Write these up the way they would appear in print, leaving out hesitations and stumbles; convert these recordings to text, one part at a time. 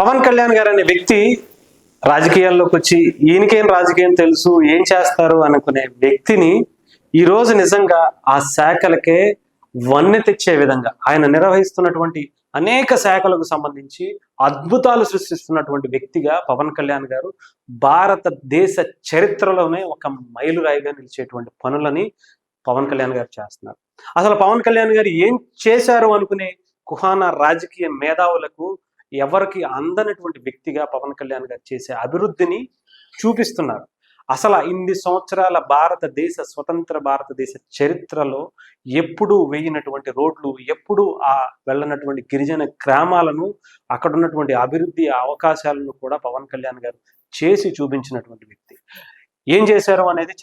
పవన్ కళ్యాణ్ గారు అనే వ్యక్తి రాజకీయాల్లోకి వచ్చి ఈయనకేం రాజకీయం తెలుసు, ఏం చేస్తారు అనుకునే వ్యక్తిని ఈ రోజు నిజంగా ఆ శాఖలకే వన్నె తెచ్చే విధంగా ఆయన నిర్వహిస్తున్నటువంటి అనేక శాఖలకు సంబంధించి అద్భుతాలు సృష్టిస్తున్నటువంటి వ్యక్తిగా పవన్ కళ్యాణ్ గారు భారతదేశ చరిత్రలోనే ఒక మైలురాయిగా నిలిచేటువంటి పనులని పవన్ కళ్యాణ్ గారు చేస్తున్నారు. అసలు పవన్ కళ్యాణ్ గారు ఏం చేశారు అనుకునే కుహానా రాజకీయ మేధావులకు ఎవరికి అందనటువంటి వ్యక్తిగా పవన్ కళ్యాణ్ గారు చేసే అభివృద్ధిని చూపిస్తున్నారు. అసలు ఇన్ని సంవత్సరాల స్వతంత్ర భారతదేశ చరిత్రలో ఎప్పుడూ వేయినటువంటి రోడ్లు, ఎప్పుడు వెళ్ళనటువంటి గిరిజన గ్రామాలను, అక్కడ ఉన్నటువంటి అభివృద్ధి అవకాశాలను కూడా పవన్ కళ్యాణ్ గారు చేసి చూపించినటువంటి వ్యక్తి. ఏం చేశారు అనేది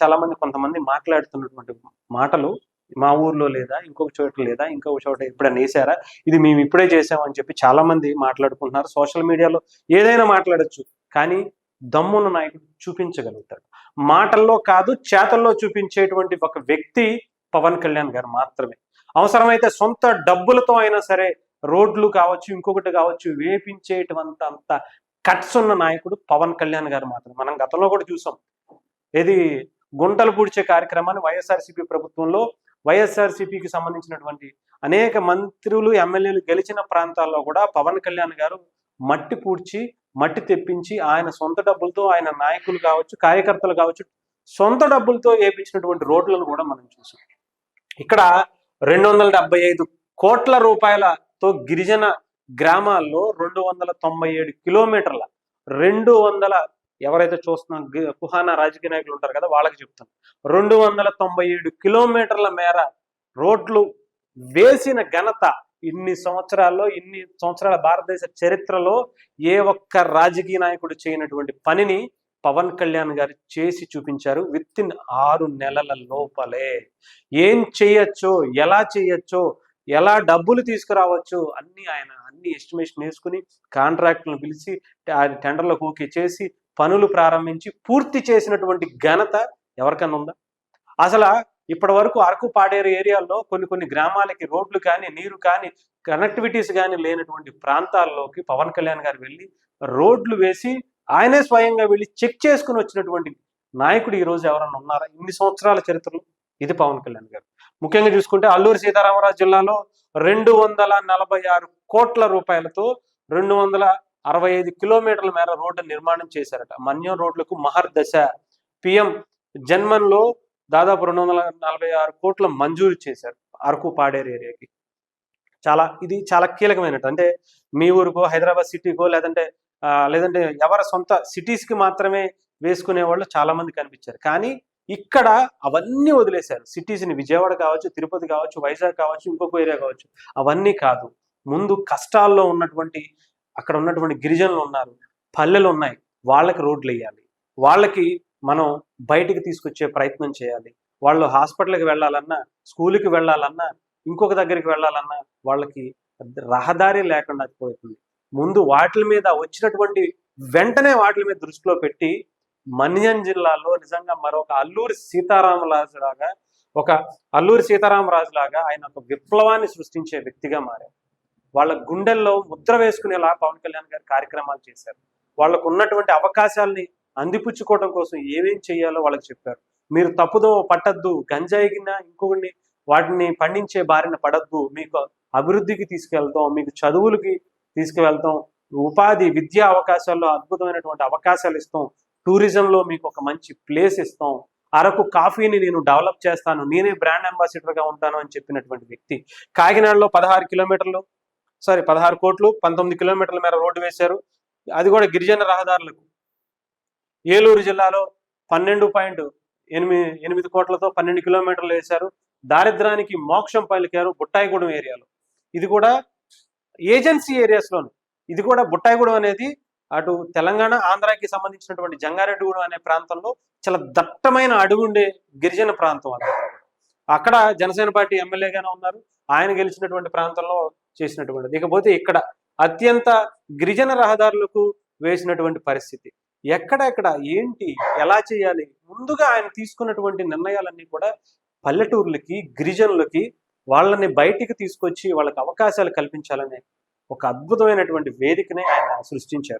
కొంతమంది మాట్లాడుతున్నటువంటి మాటలు, మా ఊర్లో లేదా, ఇంకొక చోట లేదా, ఇంకొక చోట ఎప్పుడైనా వేసారా, ఇది మేము ఇప్పుడే చేసామని చెప్పి చాలా మంది మాట్లాడుకుంటున్నారు. సోషల్ మీడియాలో ఏదైనా మాట్లాడచ్చు, కానీ దమ్మున్న నాయకుడు చూపించగలుగుతాడు. మాటల్లో కాదు, చేతల్లో చూపించేటువంటి ఒక వ్యక్తి పవన్ కళ్యాణ్ గారు మాత్రమే. అవసరమైతే సొంత డబ్బులతో అయినా సరే రోడ్లు కావచ్చు, ఇంకొకటి కావచ్చు, వేపించేటువంటి కట్స్ ఉన్న నాయకుడు పవన్ కళ్యాణ్ గారు మాత్రమే. మనం గతంలో కూడా చూసాం. ఇది గుంటలు పూడ్చే కార్యక్రమాన్ని వైఎస్ఆర్సీపీ ప్రభుత్వంలో వైఎస్ఆర్సీపీకి సంబంధించినటువంటి అనేక మంత్రులు, ఎమ్మెల్యేలు గెలిచిన ప్రాంతాల్లో కూడా పవన్ కళ్యాణ్ గారు మట్టి పూడ్చి, మట్టి తెప్పించి ఆయన సొంత డబ్బులతో, ఆయన నాయకులు కావచ్చు, కార్యకర్తలు కావచ్చు, సొంత డబ్బులతో వేయించినటువంటి రోడ్లను కూడా మనం చూసాం. ఇక్కడ 275 కోట్ల రూపాయలతో గిరిజన గ్రామాల్లో 297 కిలోమీటర్ల 200 ఎవరైతే చూస్తున్న కుహానా రాజకీయ నాయకులు ఉంటారు కదా, వాళ్ళకి చెప్తాను, 297 కిలోమీటర్ల మేర రోడ్లు వేసిన ఘనత ఇన్ని సంవత్సరాల భారతదేశ చరిత్రలో ఏ ఒక్క రాజకీయ నాయకుడు చేయనటువంటి పనిని పవన్ కళ్యాణ్ గారు చేసి చూపించారు. విత్ ఇన్ 6 నెలల లోపలే ఏం చేయొచ్చో, ఎలా చేయొచ్చో, ఎలా డబ్బులు తీసుకురావచ్చు అన్ని ఎస్టిమేషన్ వేసుకుని, కాంట్రాక్టులను పిలిచి, టెండర్లకు ఓకే చేసి, పనులు ప్రారంభించి పూర్తి చేసినటువంటి ఘనత ఎవరికన్నా ఉందా? అసలు ఇప్పటి వరకు అరకు పాడేరు ఏరియాల్లో కొన్ని గ్రామాలకి రోడ్లు కానీ, నీరు కానీ, కనెక్టివిటీస్ కానీ లేనటువంటి ప్రాంతాల్లోకి పవన్ కళ్యాణ్ గారు వెళ్ళి రోడ్లు వేసి ఆయనే స్వయంగా వెళ్ళి చెక్ చేసుకుని వచ్చినటువంటి నాయకుడు ఈ రోజు ఎవరన్నా ఉన్నారా ఇన్ని సంవత్సరాల చరిత్రలో? ఇది పవన్ కళ్యాణ్ గారు. ముఖ్యంగా చూసుకుంటే అల్లూరి సీతారామరాజు జిల్లాలో 246 కోట్ల రూపాయలతో 265 కిలోమీటర్ల మేర రోడ్డు నిర్మాణం చేశారట. మన్యం రోడ్లకు మహర్దశ. పిఎం జన్మన్లో దాదాపు 246 కోట్ల మంజూరు చేశారు అరకు పాడేరు ఏరియాకి. ఇది చాలా కీలకమైనట్టు. అంటే మీ ఊరికో, హైదరాబాద్ సిటీకో, లేదంటే ఎవరి సొంత సిటీస్కి మాత్రమే వేసుకునే వాళ్ళు చాలా మంది కనిపించారు. కానీ ఇక్కడ అవన్నీ వదిలేశారు. సిటీస్ని, విజయవాడ కావచ్చు, తిరుపతి కావచ్చు, వైజాగ్ కావచ్చు, ఇంకొక ఏరియా కావచ్చు, అవన్నీ కాదు. ముందు కష్టాల్లో ఉన్నటువంటి, అక్కడ ఉన్నటువంటి గిరిజనులు ఉన్నారు, పల్లెలు ఉన్నాయి, వాళ్ళకి రోడ్లు వేయాలి. వాళ్ళకి మనం బయటికి తీసుకొచ్చే ప్రయత్నం చేయాలి. వాళ్ళు హాస్పిటల్కి వెళ్ళాలన్నా, స్కూల్కి వెళ్ళాలన్నా, ఇంకొక దగ్గరికి వెళ్ళాలన్నా వాళ్ళకి రహదారి లేకుండా పోతుంది. ముందు వాటి మీద వెంటనే వాటి మీద దృష్టిలో పెట్టి మన్యం జిల్లాలో నిజంగా మరొక అల్లూరి సీతారామరాజు లాగా ఆయన ఒక విప్లవాన్ని సృష్టించే వ్యక్తిగా మారారు. వాళ్ళ గుండెల్లో ముద్ర వేసుకునేలా పవన్ కళ్యాణ్ గారు కార్యక్రమాలు చేశారు. వాళ్ళకు ఉన్నటువంటి అవకాశాలని అందిపుచ్చుకోవడం కోసం ఏమేం చేయాలో వాళ్ళకి చెప్పారు. మీరు తప్పుదో పట్టద్దు, గంజాయి కింద ఇంకొకరిని వాటిని పండించే బారిన పడద్దు, మీకు అభివృద్ధికి తీసుకెళ్తాం, మీకు చదువులకి తీసుకువెళ్తాం, ఉపాధి, విద్యా అవకాశాల్లో అద్భుతమైనటువంటి అవకాశాలు ఇస్తాం, టూరిజంలో మీకు ఒక మంచి ప్లేస్ ఇస్తాం, అరకు కాఫీని నేను డెవలప్ చేస్తాను, నేనే బ్రాండ్ అంబాసిడర్గా ఉంటాను అని చెప్పినటువంటి వ్యక్తి. కాకినాడలో 16 కోట్లు 19 కిలోమీటర్ల మేర రోడ్డు వేశారు. అది కూడా గిరిజన రహదారులకు. ఏలూరు జిల్లాలో 12.8 కోట్లతో 12 కిలోమీటర్లు వేశారు. దారిద్రానికి మోక్షం పలికారు బుట్టాయిగూడెం ఏరియాలో. ఇది కూడా ఏజెన్సీ ఏరియాస్లోను. ఇది కూడా బుట్టాయిగూడెం అనేది అటు తెలంగాణ, ఆంధ్రాకి సంబంధించినటువంటి జంగారెడ్డిగూడెం అనే ప్రాంతంలో చాలా దట్టమైన అడుగుండే గిరిజన ప్రాంతం అది. అక్కడ జనసేన పార్టీ ఎమ్మెల్యేగానే ఉన్నారు. ఆయన గెలిచినటువంటి ప్రాంతంలో చేసినటువంటిది. ఇకపోతే ఇక్కడ అత్యంత గిరిజన రహదారులకు వేసినటువంటి పరిస్థితి. ఎక్కడెక్కడ ఏంటి, ఎలా చేయాలి, ముందుగా ఆయన తీసుకున్నటువంటి నిర్ణయాలన్నీ కూడా పల్లెటూర్లకి, గిరిజనులకి వాళ్ళని బయటికి తీసుకొచ్చి వాళ్ళకి అవకాశాలు కల్పించాలనే ఒక అద్భుతమైనటువంటి వేదికనే ఆయన సృష్టించారు.